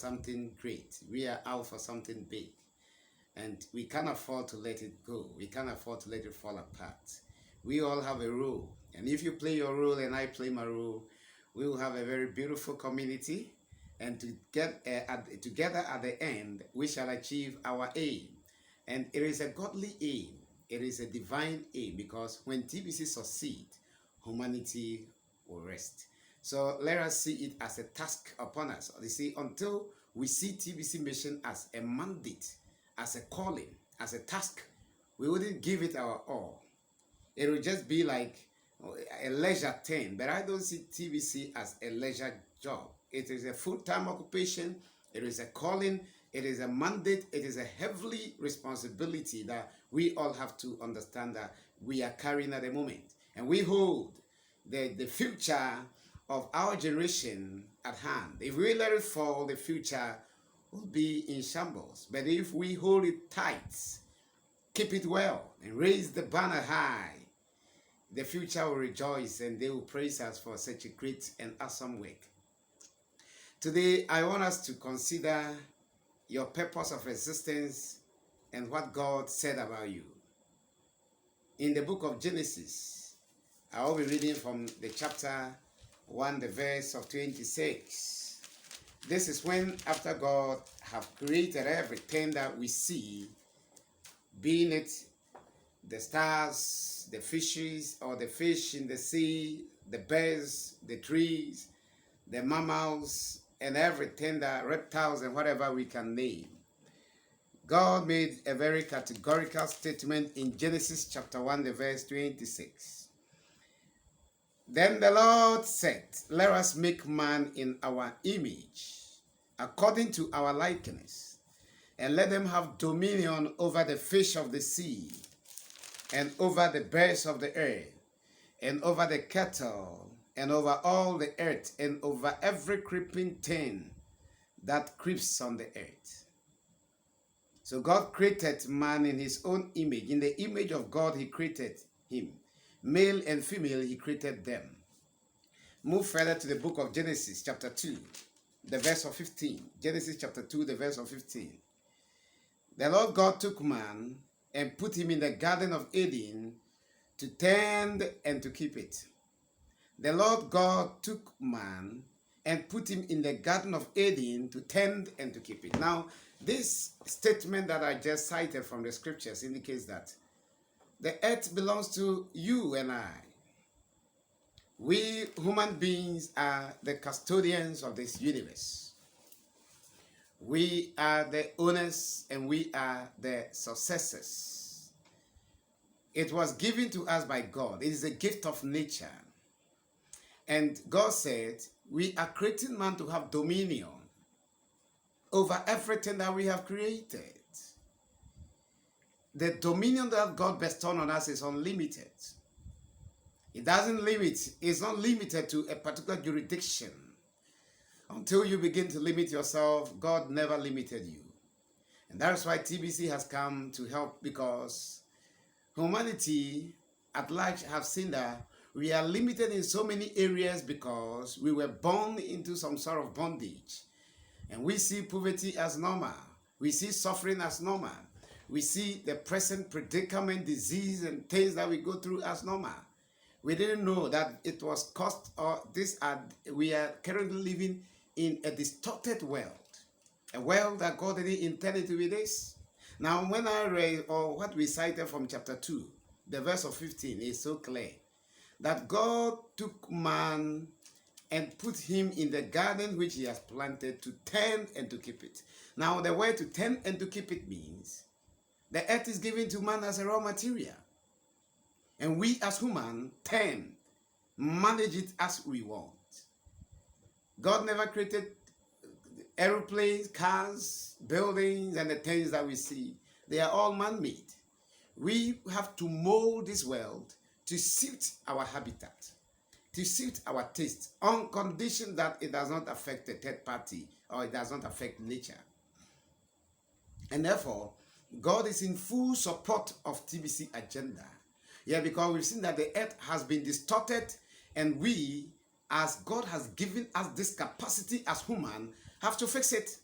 something great. We are out for something big. And we can't afford to let it go. We can't afford to let it fall apart. We all have a role. And if you play your role and I play my role, we will have a very beautiful community. And together at the end, we shall achieve our aim. And it is a godly aim. It is a divine aim because when TBC succeeds, humanity will rest. So let us see it as a task upon us. You see, until we see TBC mission as a mandate, as a calling, as a task, we wouldn't give it our all. It will just be like a leisure thing. But I don't see TBC as a leisure job. It is a full-time occupation. It is a calling. It is a mandate. It is a heavy responsibility that we all have to understand that we are carrying at the moment. And we hold the future of our generation at hand. If we let it fall, the future will be in shambles. But if we hold it tight, keep it well, and raise the banner high, the future will rejoice and they will praise us for such a great and awesome work. Today, I want us to consider your purpose of existence and what God said about you. In the book of Genesis, I will be reading from the chapter 1, the verse of 26. This is when, after God have created everything that we see, being it the stars, the fishes, or the fish in the sea, the birds, the trees, the mammals, and everything, the reptiles and whatever we can name. God made a very categorical statement in Genesis chapter 1, the verse 26. Then the Lord said, let us make man in our image, according to our likeness, and let them have dominion over the fish of the sea, and over the birds of the air, and over the cattle, and over all the earth, and over every creeping thing that creeps on the earth. So God created man in his own image. In the image of God, he created him. Male and female, he created them. Move further to the book of Genesis, chapter 2, the verse of 15. Genesis chapter 2, the verse of 15. The Lord God took man and put him in the Garden of Eden to tend and to keep it. The Lord God took man and put him in the Garden of Eden to tend and to keep it. Now, this statement that I just cited from the scriptures indicates that the earth belongs to you and I. We human beings are the custodians of this universe. We are the owners and we are the successors. It was given to us by God. It is a gift of nature. And God said, we are creating man to have dominion over everything that we have created. The dominion that God bestowed on us is unlimited. It doesn't limit, it's not limited to a particular jurisdiction. Until you begin to limit yourself, God never limited you. And that's why TBC has come to help, because humanity at large have seen that we are limited in so many areas because we were born into some sort of bondage. And we see poverty as normal. We see suffering as normal. We see the present predicament, disease, and things that we go through as normal. We didn't know that it was caused, or we are currently living in a distorted world. A world that God didn't intend it to be this. Now, when I read, or what we cited from chapter 2, the verse of 15 is so clear, that God took man and put him in the garden which he has planted to tend and to keep it. Now, the word to tend and to keep it means the earth is given to man as a raw material. And we as humans tend, manage it as we want. God never created aeroplanes, cars, buildings, and the things that we see. They are all man-made. We have to mold this world to suit our habitat, to suit our taste, on condition that it does not affect the third party or it does not affect nature. And therefore, God is in full support of TBC agenda. Yeah, because we've seen that the earth has been distorted, and we, as God has given us this capacity as human, have to fix it.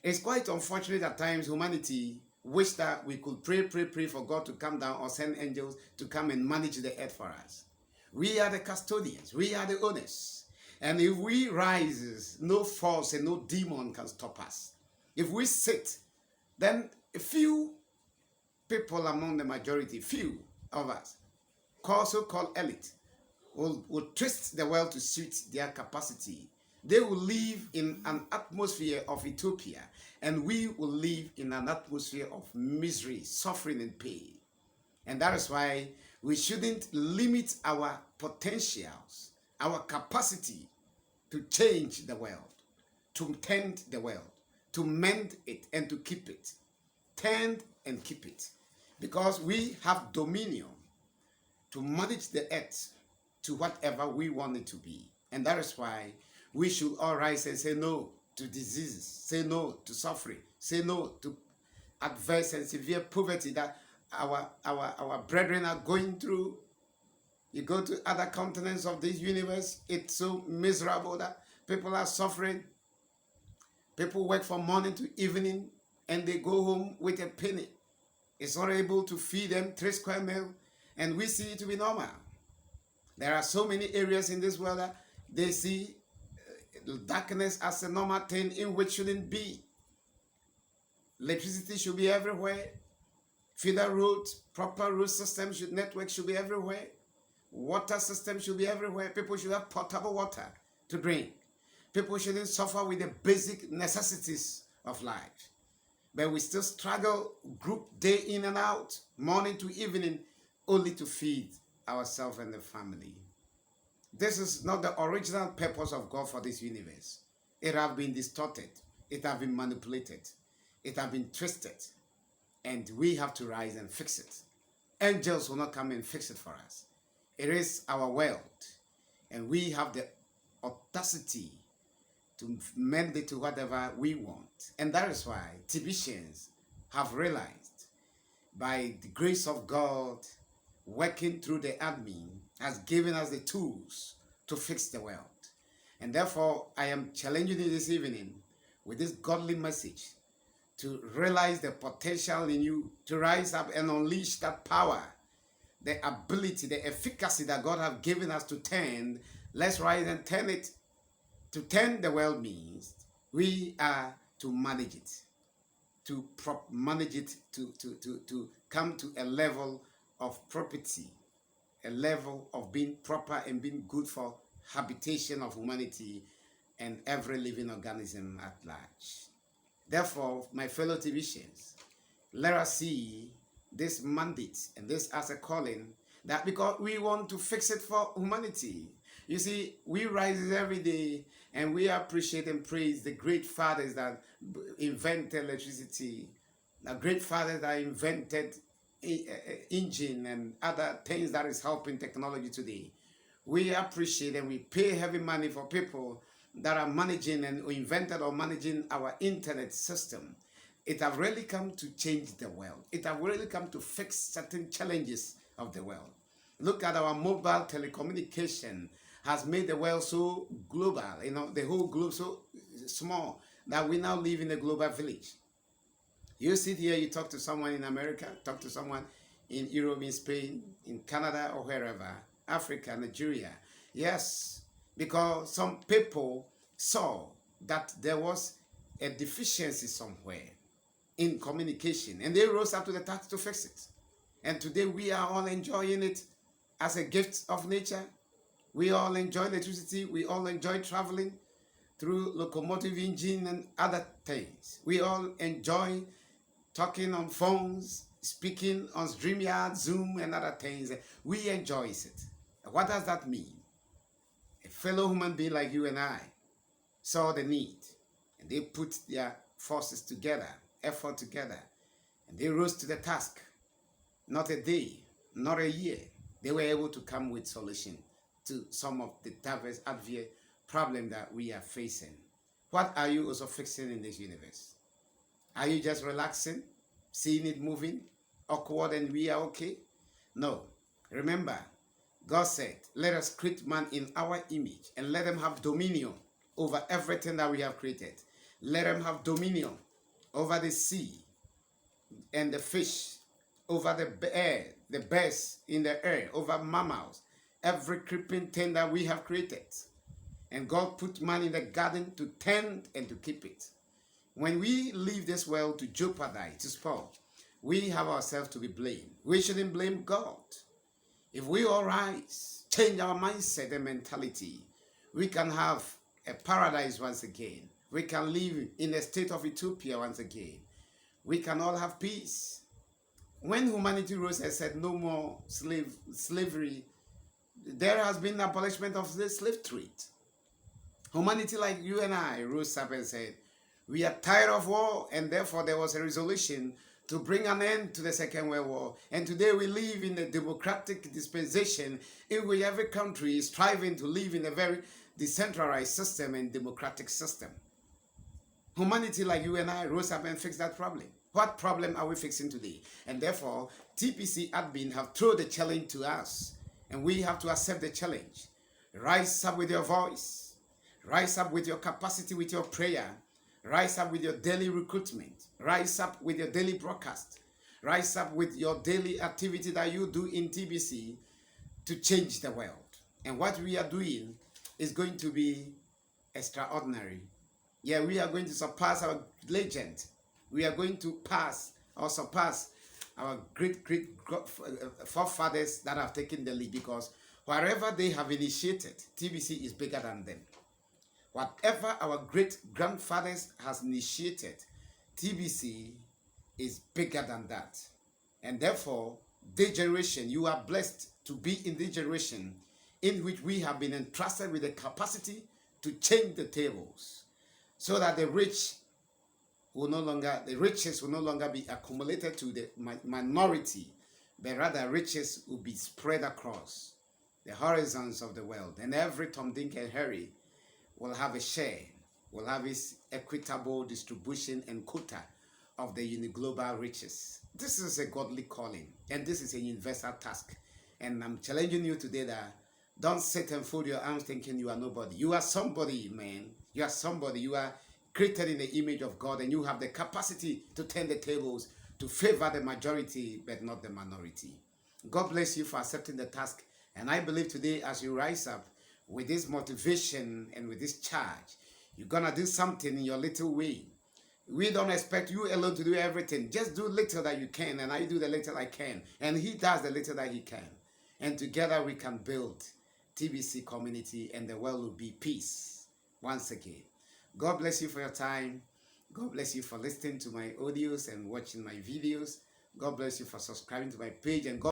It's quite unfortunate at times humanity wish that we could pray for God to come down or send angels to come and manage the earth for us. We are the custodians. We are the owners. And if we rise, no force and no demon can stop us. If we sit, then a few people among the majority, few of us, so-called elite, will twist the world to suit their capacity. They will live in an atmosphere of utopia, and we will live in an atmosphere of misery, suffering, and pain. And that is why we shouldn't limit our potentials, our capacity to change the world, to tend the world, to mend it, and to keep it. Tend and keep it. Because we have dominion to manage the earth to whatever we want it to be. And that is why we should all rise and say no to diseases, say no to suffering, say no to adverse and severe poverty that our brethren are going through. You go to other continents of this universe, it's so miserable that people are suffering. People work from morning to evening and they go home with a penny. It's not able to feed them 3 square meals, and we see it to be normal. There are so many areas in this world that they see darkness as a normal thing in which shouldn't be. Electricity should be everywhere. Feeder roads, proper road system, network should be everywhere. Water system should be everywhere. People should have potable water to drink. People shouldn't suffer with the basic necessities of life. But we still struggle, group day in and out, morning to evening, only to feed ourselves and the family. This is not the original purpose of God for this universe. It has been distorted. It has been manipulated. It has been twisted. And we have to rise and fix it. Angels will not come and fix it for us. It is our world. And we have the audacity to mend it to whatever we want. And that is why Tibetians have realized, by the grace of God, working through the admin, has given us the tools to fix the world. And therefore, I am challenging you this evening with this godly message to realize the potential in you, to rise up and unleash that power, the ability, the efficacy that God has given us to tend. Let's rise and turn it. To tend the world means we are to manage it, to manage it, to come to a level of property, a level of being proper and being good for habitation of humanity and every living organism at large. Therefore, my fellow Tibetians, let us see this mandate and this as a calling, that because we want to fix it for humanity. You see, we rise every day and we appreciate and praise the great fathers that invented electricity, the great fathers that invented engine and other things that is helping technology today. We appreciate and we pay heavy money for people that are managing and invented or managing our internet system. It have really come to change the world. It have really come to fix certain challenges of the world. Look at our mobile telecommunication has made the world so global, the whole globe so small that we now live in a global village. You sit here, you talk to someone in America, talk to someone in Europe, in Spain, in Canada, or wherever, Africa, Nigeria. Yes, because some people saw that there was a deficiency somewhere in communication, and they rose up to the task to fix it. And today we are all enjoying it as a gift of nature. We all enjoy electricity. We all enjoy traveling through locomotive engine and other things. We all enjoy talking on phones, speaking on StreamYard, Zoom, and other things. We enjoy it. What does that mean? A fellow human being like you and I saw the need, and they put their forces together, effort together, and they rose to the task. Not a day, not a year. They were able to come with solution to some of the diverse adverse problems that we are facing. What are you also fixing in this universe? Are you just relaxing, seeing it moving, awkward, and we are okay? No. Remember, God said, let us create man in our image and let them have dominion over everything that we have created. Let them have dominion over the sea and the fish, over the air, the birds in the air, over mammals, every creeping thing that we have created. And God put man in the garden to tend and to keep it. When we leave this world to jeopardize, to spoil, we have ourselves to be blamed. We shouldn't blame God. If we all rise, change our mindset and mentality, we can have a paradise once again. We can live in a state of utopia once again. We can all have peace. When humanity rose and said no more slavery, there has been abolishment of the slave trade. Humanity like you and I rose up and said, we are tired of war, and therefore there was a resolution to bring an end to the Second World War. And today we live in a democratic dispensation in which every country is striving to live in a very decentralized system and democratic system. Humanity like you and I rose up and fixed that problem. What problem are we fixing today? And therefore, TPC admin have thrown the challenge to us, and we have to accept the challenge. Rise up with your voice. Rise up with your capacity, with your prayer. Rise up with your daily recruitment. Rise up with your daily broadcast. Rise up with your daily activity that you do in TBC to change the world. And what we are doing is going to be extraordinary. Yeah, we are going to surpass our legend. We are going to pass or surpass our great forefathers that have taken the lead, because wherever they have initiated, TBC is bigger than them. Whatever our great-grandfathers has initiated, TBC is bigger than that. And therefore, this generation, you are blessed to be in this generation in which we have been entrusted with the capacity to change the tables, so that the riches will no longer be accumulated to the minority, but rather riches will be spread across the horizons of the world. And every Tom, Dick, and Harry will have a share, will have its equitable distribution and quota of the uniglobal riches. This is a godly calling, and this is a universal task. And I'm challenging you today that don't sit and fold your arms thinking you are nobody. You are somebody, man. You are somebody. You are created in the image of God, and you have the capacity to turn the tables, to favor the majority, but not the minority. God bless you for accepting the task. And I believe today, as you rise up with this motivation and with this charge, you're going to do something in your little way. We don't expect you alone to do everything. Just do little that you can, and I do the little I can. And he does the little that he can. And together we can build TBC community, and the world will be peace once again. God bless you for your time. God bless you for listening to my audios and watching my videos. God bless you for subscribing to my page, and God